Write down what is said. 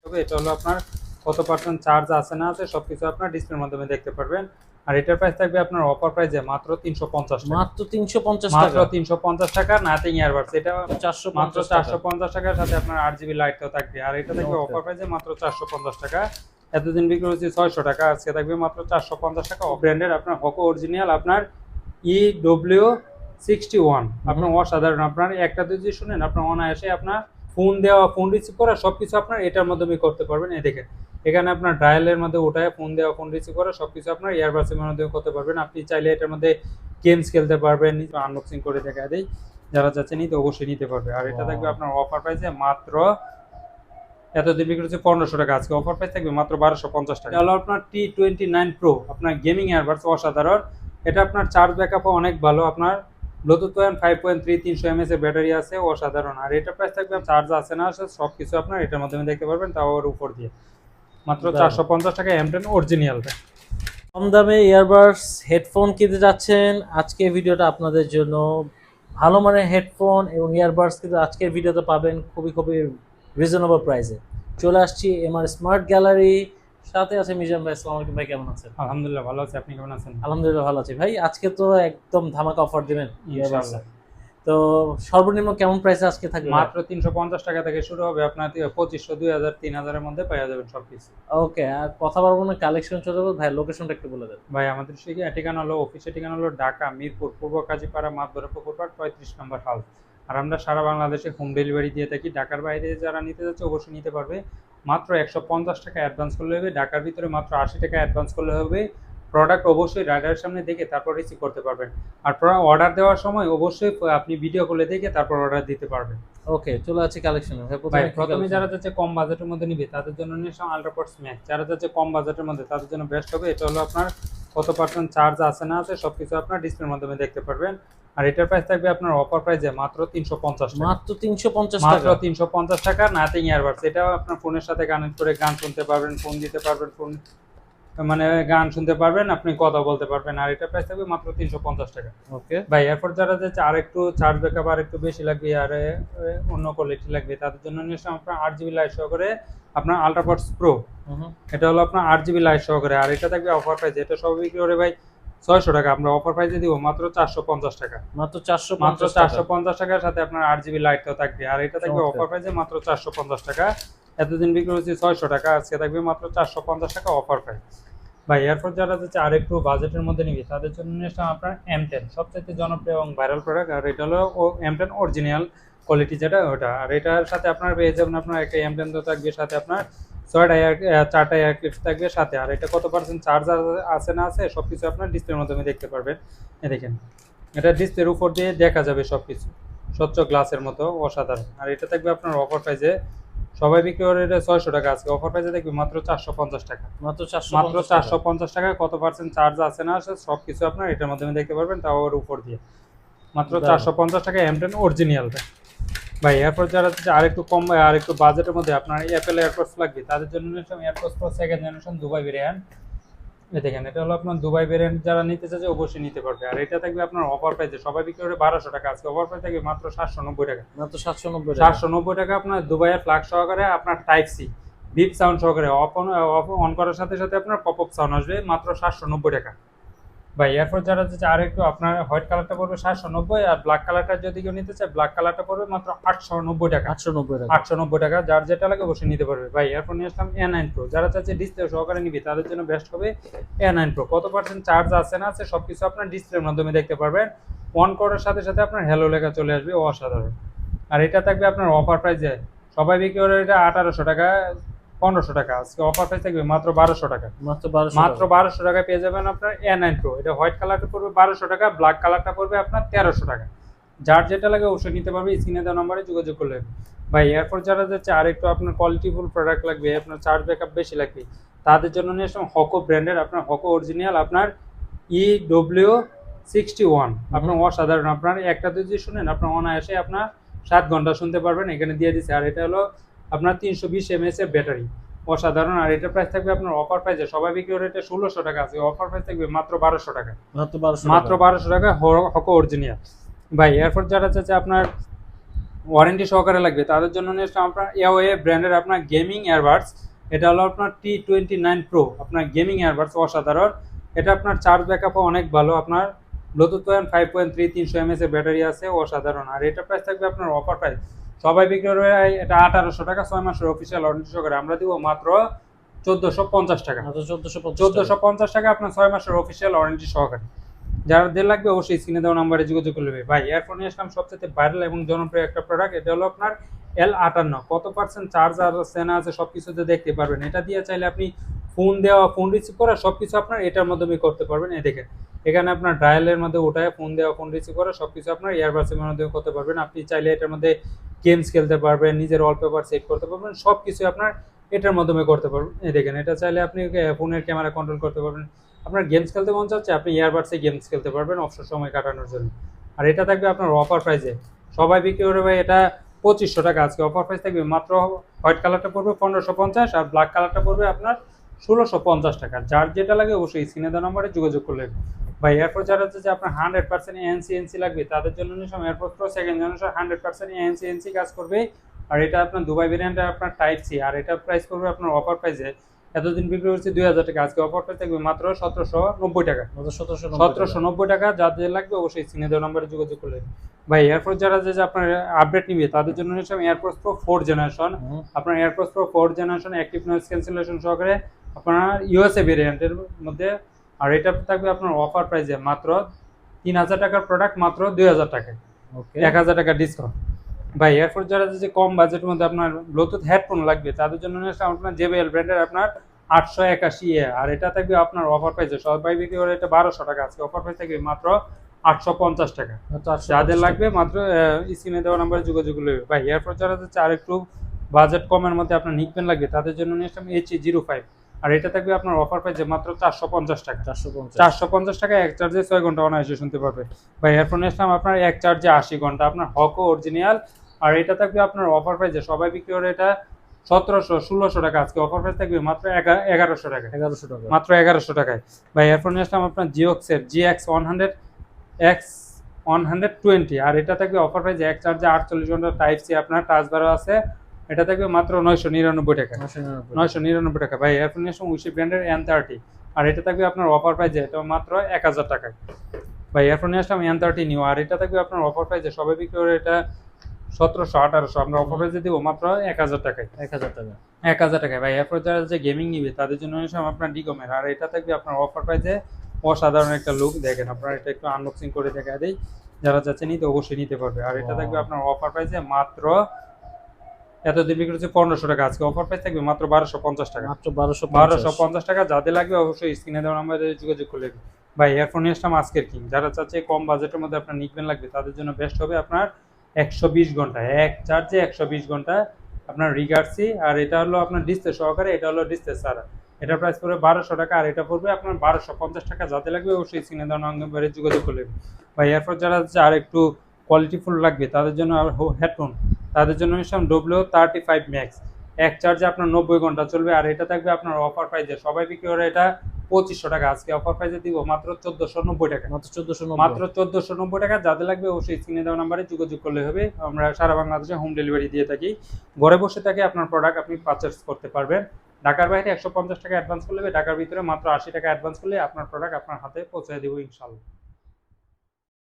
তবে এটা হলো আপনার কত পার্সেন্ট চার্জ আছে না আছে সবকিছু আপনার ডিসপ্লের মাধ্যমে দেখতে পারবেন। আর এটার প্রাইস থাকবে আপনার অফার প্রাইসে মাত্র 350 টাকা। মাত্র 350 মাত্র টাকা। 350 টাকা নাথিং ইয়ারবাডস। এটা মাত্র 450 টাকা। 450 টাকার সাথে আপনার 8 জিবি লাইটও থাকবে। আর এটা থাকবে অফার প্রাইসে মাত্র 450 টাকা। এতদিন বিক্রি হচ্ছে 600 টাকা, আজকে থাকবে মাত্র 450 টাকা। ব্র্যান্ডের আপনার হকো অরিজিনাল আপনার EW61 আপনার অসাধারণ। আপনার একটা যদি শুনেন আপনার অনায়াসে আপনার ফোন দেওয়া, ফোন রিসিভ করা সবকিছু আপনার এটার মাধ্যমে করতে পারবেন। এই দেখেন এখানে আপনার ডায়ালের মধ্যে উঠায় ফোন দেওয়া, ফোন রিসিভ করা সবকিছু আপনার ইয়ারবাডসের মাধ্যমে করতে পারবেন। আপনি চাইলে এটার মধ্যে গেমস খেলতে পারবেন। আনবক্সিং করে দেখা দেয়, যারা যাচ্ছে নিতে অবশ্যই নিতে পারবে। আর এটা থাকবে আপনার অফার প্রাইসে মাত্র এতদিন বিক্রি হচ্ছে 1500 টাকা, আজকে অফার প্রাইস থাকবে মাত্র 1250 টাকা। হলো আপনার T29 Pro আপনার গেমিং ইয়ারবাডস অসাধারণ। এটা আপনার চার্জ ব্যাকআপও অনেক ভালো। আপনার ব্লুটুথ 5.3 300 mAh এর ব্যাটারি আছে, অসাধারণ। আর এটা প্রাইস থাকবে চার্জ আছে না আছে সবকিছু আপনার এটার মাধ্যমে দেখতে পারবেন, তাও ওর উপর দিয়ে মাত্র 450 টাকা M10 অরিজিনালটা। কম দামে ইয়ারবাডস হেডফোন কিনতে যাচ্ছেন, আজকে ভিডিওটা আপনাদের জন্য। ভালো মানের হেডফোন এবং ইয়ারবাডস কিন্তু আজকের ভিডিওতে পাবেন খুবই খুবই রিজনেবল প্রাইসে। চলে আসছি এমআর স্মার্ট গ্যালারি, সাথে আছে মিজান ভাই। আসসালামু আলাইকুম ভাই, কেমন আছেন? আলহামদুলিল্লাহ ভালো আছে, আপনি কেমন আছেন? আলহামদুলিল্লাহ ভালো আছি ভাই। আজকে তো একদম ধামাকা অফার দিবেন ইয়ারবাডস, ইনশাআল্লাহ। তো সর্বনিম্ন কেমন প্রাইসে আজকে থাকবে? মাত্র 350 টাকা থেকে শুরু হবে, আপনার 2500 2000 3000 এর মধ্যে পেয়ে যাবেন সবকিছু। ওকে, আর কথা বলবো না, কালেকশন চলে যাবো ভাই। লোকেশনটা একটু বলে দেন ভাই আমাদের ঠিকানা হলো, অফিসের ঠিকানা হলো ঢাকা মিরপুর পূর্ব কাজীপাড়া মাতবরে পুকুরপাড় 35 নম্বর হাউস। আর আমরা সারা বাংলাদেশে হোম ডেলিভারি দিয়ে থাকি। ঢাকার বাইরে যারা নিতে যাচ্ছে অবশ্যই নিতে পারবে। মাত্র 150 টাকা অ্যাডভান্স করলে হবে। ঢাকার ভিতরে মাত্র 80 টাকা অ্যাডভান্স করলে হবে। প্রোডাক্ট অবশ্যই রাইডারের সামনে দেখে তারপর রিসিভ করতে পারবেন। আর অর্ডার দেওয়ার সময় অবশ্যই আপনি ভিডিও কলে দেখে তারপর অর্ডার দিতে পারবেন। ওকে, চলে আছে কালেকশন। ভাই প্রথমে যারা যাচ্ছে কম বাজেটের মধ্যে নিবে তাদের জন্য নিয়ে আসলাম আল্ট্রাপডস ম্যাক্স। যারা যাচ্ছে কম বাজেটের মধ্যে তাদের জন্য বেস্ট হবে। এটা হলো আপনার কত পার্সেন্ট চার্জ আছে না আছে সবকিছু আপনার ডিসপ্লের মাধ্যমে দেখতে পারবেন। আর এটার প্রাইস থাকবে আপনার অফার প্রাইসে মাত্র 350 টাকা। মাত্র 350 মাত্র টাকা। 350 টাকা নাথিং ইয়ারবাডস। এটা আপনার ফোনের সাথে কানেক্ট করে গান শুনতে পারবেন, ফোন দিতে পারবেন, ফোন মানে গান শুনতে পারবেন, আপনি কথা বলতে পারবেন। আর এটা প্রাইস থাকবে মাত্র 350 টাকা। ওকে ভাই এরপর যারা যাচ্ছে আর একটু চার্জ ব্যাকআপ আর একটু বেশি লাগবে আর অন্য কোয়ালিটি লাগবে তাদের জন্য নিয়ে আসলাম আপনার 8 জিবি লাইট সহকারে আপনার আল্ট্রাপডস প্রো। এটা হলো আপনার 8 জিবি লাইট সহকারে। আর এটা থাকবে অফার প্রাইসে, এটা সব বিক্রি করে ভাই 600 টাকা, আমরা অফার প্রাইসে দিব মাত্র 450 টাকা। মাত্র মাত্র 450 টাকা। 450 টাকার সাথে আপনার 8 জিবি লাইটও থাকবে। আর এটা থাকবে চমৎকার। অফার প্রাইসে মাত্র 450 টাকা। এতদিন বিক্রি হচ্ছে 600 টাকা, আজকে থাকবে মাত্র 450 টাকা অফার প্রাইস। ভাই এরপর যারা যাচ্ছে আর একটু বাজেটের মধ্যে নিবে তাদের জন্য নিয়ে আসলাম আপনার M10, সবচেয়ে জনপ্রিয় এবং ভাইরাল প্রোডাক্ট। আর এটা হলো M10 অরিজিনাল কোয়ালিটি যেটা ওটা। আর এটার সাথে আপনার পেয়ে যাবেন আপনার একটা M10 তো থাকবে, সাথে আপনার 4টা এয়ার ক্লিপস থাকবে সাথে। আর এটা কত পার্সেন্ট চার্জ আছে না আছে সবকিছু আপনার ডিসপ্লের মাধ্যমে দেখতে পারবেন। এই দেখেন এটা ডিসপ্লের উপর দিয়ে দেখা যাবে সবকিছু, স্বচ্ছ গ্লাসের মতো, অসাধারণ। আর এটা থাকবে আপনার অফার প্রাইসে, সবাই বিক্রি করে এটা 600 টাকা, আজকে অফার প্রাইসে দেখবে মাত্র 450 টাকা। মাত্র মাত্র 450 টাকা। 450 টাকায় কত পার্সেন্ট চার্জ আছে না আছে সবকিছু আপনার এটার মাধ্যমে দেখতে পারবেন, তাও ওর উপর দিয়ে মাত্র 450 টাকা M10 অরিজিনালটা। ভাই এরপর যারা আরেকটু কম আর একটু বাজেটের মধ্যে আপনার অ্যাপেল এয়ারপডস লাগবে তাদের জন্য AirPods pro second generation Dubai variant. এই দেখেন এটা হলো আপনার দুবাই ভেরিয়েন্ট, যারা নিতে চাচ্ছে অবশ্যই নিতে পারবে। আর এটা থাকবে আপনার অফার প্রাইসে, সবাই বিক্রি করে 1200 টাকা, আজকে অফার প্রাইস থাকবে মাত্র 790 টাকা। মাত্র 790 টাকা। 790 টাকা আপনার দুবাইয়ের ফ্ল্যাগ সহকারে আপনার টাইপ সি বিপ সাউন্ড সহকারে অন করার সাথে সাথে আপনার পপ আপ সাউন্ড আসবে, মাত্র 790 টাকা। ভাই এরপর যারা যাচ্ছে আর একটু আপনার হোয়াইট কালারটা পড়বে 790, আর ব্ল্যাক কালারটা যদি কেউ নিতে চায় ব্ল্যাক কালারটা পড়বে মাত্র 890 টাকা। 890 টাকা। 890 টাকা, যার যেটা লাগে অবশ্যই নিতে পারবে। ভাই এরপর নিয়ে আসলাম A9 Pro, যারা চাচ্ছে ডিসপ্লে সহকারে নিবে তাদের জন্য বেস্ট হবে A9 Pro। কত পার্সেন্ট চার্জ আছে না আছে সবকিছু আপনার ডিসপ্লের মাধ্যমে দেখতে পারবেন। অন করার সাথে সাথে আপনার হ্যালো লেখা চলে আসবে, অসাধারণ। আর এটা থাকবে আপনার অফার প্রাইসে, সবাই বিক্রি করে এটা 1800 টাকা 1500 টাকা, আজকে অফার প্রাইস থাকবে মাত্র 1200 টাকা। মাত্র 1200 মাত্র 1200 টাকা পেয়ে যাবেন আপনার A9 Pro। এটা হোয়াইট কালারটা পড়বে 1200 টাকা, ব্ল্যাক কালারটা পড়বে আপনার 1300 টাকা। যার যেটা লাগে অবশ্যই নিতে পারবে, স্ক্রিনে দেওয়া নম্বরে যোগাযোগ করলে। ভাই এরপর যারা যাচ্ছে আর একটু আপনার কোয়ালিটিফুল প্রোডাক্ট লাগবে, আপনার চার্জ ব্যাকআপ বেশি লাগবে তাদের জন্য নিয়ে আসলাম হকো ব্র্যান্ডের আপনার হকো অরিজিনাল আপনার EW61 আপনার অসাধারণ। আপনার একটা যদি শুনেন আপনার অনায়াসে আপনার 7 ঘন্টা শুনতে পারবেন, এখানে দিয়ে দিচ্ছে। আর এটা হলো আপনার 320 mAh এর ব্যাটারি, অসাধারণ। আর এটার প্রাইস থাকবে আপনার অফার প্রাইসে, সবাই বিক্রি করে এটা 1600 টাকা, আছে অফার প্রাইস থাকবে মাত্র 1200 টাকা। মাত্র 1200 মাত্র 1200 টাকা হকো অরিজিনাল। ভাই এরপর যারা চাচ্ছে আপনার ওয়ারেন্টি সহকারে লাগবে তাদের জন্য নিয়ে আসলাম আপনার এওয়ে ব্র্যান্ডের আপনার গেমিং ইয়ারবাডস। এটা হলো আপনার T29 Pro, আপনার গেমিং ইয়ারবাডস অসাধারণ। এটা আপনার চার্জ ব্যাকআপও অনেক ভালো, আপনার ব্লুটুথ 5.3 300 mAh এর ব্যাটারি আছে, অসাধারণ। আর এটা প্রাইস থাকবে আপনার অফার প্রাইস, সবাই বিক্রি করবে এটা 1800 টাকা, 6 মাসের অফিসিয়াল ওয়ারেন্টি সহকারে আমরা দিব মাত্র 1450 টাকা। মাত্র 1450 টাকা আপনার 6 মাসের অফিসিয়াল ওয়ারেন্টি সহকারে। যাদের লাগবে অবশ্যই স্ক্রিনে দেওয়া নাম্বারে যোগাযোগ করবে। ভাই এয়ারফোন নিয়ে আসলাম সবচেয়ে ভাইরাল এবং জনপ্রিয় একটা প্রোডাক্ট, এটা হলো আপনার L58। কত পার্সেন্ট চার্জার সেনা আছে সব কিছুতে দেখতে পারবেন। এটা দিয়ে চাইলে আপনি ফোন দেওয়া, ফোন রিসিভ করা সব কিছু আপনার এটার মাধ্যমে করতে পারবেন। এই দেখেন এখানে আপনার ডায়ালের মধ্যে ওঠায় ফোন দেওয়া, ফোন রিসিভ করা সব কিছু আপনার ইয়ারবাডসের মাধ্যমে করতে পারবেন। আপনি চাইলে এটার মধ্যে গেমস খেলতে পারবেন, নিজের ওয়ালপেপার সেট করতে পারবেন, সব কিছু আপনার এটার মাধ্যমে করতে পারবেন। এই দেখেন এটা চাইলে আপনি ফোনের ক্যামেরা কন্ট্রোল করতে পারবেন। আপনার গেমস খেলতে মন চাচ্ছে আপনি ইয়ারবাডসে গেমস খেলতে পারবেন অবসর সময় কাটানোর জন্য। আর এটা থাকবে আপনার অফার প্রাইসে, সবাই বিক্রি করে ভাই এটা 2500 টাকা। আজকে অফার প্রাইস থাকবে মাত্র হোয়াইট কালারটা পড়বে 1550 আর ব্ল্যাক কালারটা পড়বে আপনার 1650 টাকা। যার যেটা লাগে অবশ্যই স্ক্রিনে দেওয়া নম্বরে যোগাযোগ করলেন। ভাই এরপর যারা হচ্ছে যে আপনার 100% এএনসি লাগবে তাদের জন্য নিশ্চয় airport pro second generation 100% ANC কাজ করবে। আর এটা আপনার দুবাই ভেরিয়েন্টে আপনার টাইপ সি, আর এটা প্রাইস করবে আপনার অফার প্রাইসে এতদিন বিক্রি হচ্ছে 2000 টাকা, আজকে অফার প্রাইস থাকবে মাত্র 1790 টাকা। 1790 টাকা। যাদের লাগবে অবশ্যই স্ক্রিনে দেওয়া নম্বরে যোগাযোগ করলেন। ভাই এয়ারপোর্ট যারা যে আপনার আপডেট নিবে তাদের জন্য নিশ্চয় এয়ারপোর্টস প্রো 4 জেনারেশন, আপনার airports pro 4 generation active noise cancellation সহকারে আপনার ইউএসএ ভেরিয়েন্টের মধ্যে। আর এটা থাকবে আপনার অফার প্রাইসে মাত্র 3000 টাকার প্রোডাক্ট মাত্র 2000 টাকায়, 1000 টাকা ডিসকাউন্ট। ভাই এরপর যারা যে কম বাজেটের মধ্যে আপনার ব্লুটুথ হেডফোন লাগবে তাদের জন্য আপনার JBL ব্র্যান্ডের আপনার 881 আর এটা থাকবে আপনার অফার প্রাইসে, সবাই বিক্রি করে এটা 1200 টাকা, আজকে অফার প্রাইস থাকবে মাত্র 850 টাকা। যাদের লাগবে মাত্র স্ক্রিনে দেওয়া নাম্বারে যোগাযোগ করলে। ভাই এরপর যারা যাচ্ছে আর একটু বাজেট কমের মধ্যে আপনার নিকবেন লাগবে তাদের জন্য নিয়ে আসলাম HE05 আর এটা থাকবে আপনার অফার প্রাইসে মাত্র 450 টাকা। 450 টাকা, এক চার্জে 6 ঘন্টা অনায়াসে শুনতে পারবে। ভাই এয়ারফোন আসলাম আপনার এক চার্জে 80 ঘন্টা, আপনার হকো অরিজিনাল। আর এটা থাকবে আপনার অফার প্রাইসে, সবাই বিক্রি করে এটা 1700-1600 টাকা, আজকে অফার প্রাইস থাকবে মাত্র 1100 টাকা। 1100 টাকা মাত্র 1100 টাকায়। ভাই এয়ারফোন আসলাম আপনার জিওক্সের GX120 আর এটা থাকবে অফার প্রাইসে এক চার্জে 48 ঘন্টা টাইপ সি, আপনার টাচ বারও আছে। এটা থাকবে মাত্র 999 টাকা। 999 টাকা। ভাই এয়ারফোন নিয়ে আসলাম উইশি ব্র্যান্ডের N30 আর এটা থাকবে আপনার অফার প্রাইসে এটা মাত্র 1000 টাকায়। ভাই এয়ারফোন নিয়ে আসলাম N30 নিউ আর এটা থাকবে আপনার অফার প্রাইসে, সবাই বিক্রি করে এটা 1700-1800, আমরা অফার প্রাইসে দিব মাত্র 1000 টাকায়। 1000 টাকা 1000 টাকায়। ভাই এরপর যারা যে গেমিং নিবে তাদের জন্য নিয়ে আসলাম আপনার ডিকমের আর এটা থাকবে আপনার অফার প্রাইসে অসাধারণ একটা লুক। দেখেন আপনারা এটা একটু আনবক্সিং করে দেখা দেই, যারা যাচ্ছে নিতে অবশ্যই নিতে পারবে। আর এটা থাকবে আপনার অফার প্রাইসে মাত্র এতদিন বিক্রি হচ্ছে 1500 টাকা, আজকে অফার প্রাইস থাকবে মাত্র 1250 টাকা। মাত্র 1250 টাকা। যাদের লাগবে অবশ্যই স্ক্রিনে দেওয়া নাম্বারে যোগাযোগ করলে। ভাই এয়ারফোন নিয়ে আসলাম আজকের কিং, যারা চাচ্ছে কম বাজেটের মধ্যে আপনার নিকবেন লাগবে তাদের জন্য বেস্ট হবে আপনার 120 ঘন্টা এক চার্জে 120 ঘন্টা আপনার রিগার্সি। আর এটা হলো আপনার ডিসপ্লে সহকারে, এটা হলো ডিসপ্লে ছাড়া। এটার প্রাইস পড়বে 1200 টাকা আর এটা পড়বে আপনার 1250 টাকা। যাতে লাগবে অবশ্যই স্ক্রিনে দেওয়া নাম্বারে যোগাযোগ করলে। ভাই এরপর যারা আর একটু কোয়ালিটিফুল লাগবে তাদের জন্য হেডফোন, তাদের জন্য নিশ্চয় W35 Max এক চার্জে আপনার 90 ঘন্টা চলবে আর এটা থাকবে আপনার অফার প্রাইসে, সবাই বিক্রি করে এটা 2500 টাকা, আজকে অফার প্রাইসে দিব মাত্র 1490 টাকা। মাত্র 1490 টাকা। যাদের লাগবে অবশ্যই স্ক্রিনে দেওয়া নাম্বারে যোগাযোগ করলে হবে। আমরা সারা বাংলাদেশে হোম ডেলিভারি দিয়ে থাকি, ঘরে বসে থেকে আপনার প্রোডাক্ট আপনি পারচেস করতে পারবেন। ঢাকার বাইরে 150 টাকা অ্যাডভান্স করলে, ঢাকার ভিতরে মাত্র 80 টাকা অ্যাডভান্স করলে আপনার প্রোডাক্ট আপনার হাতে পৌঁছে দেবো ইনশাআল্লাহ।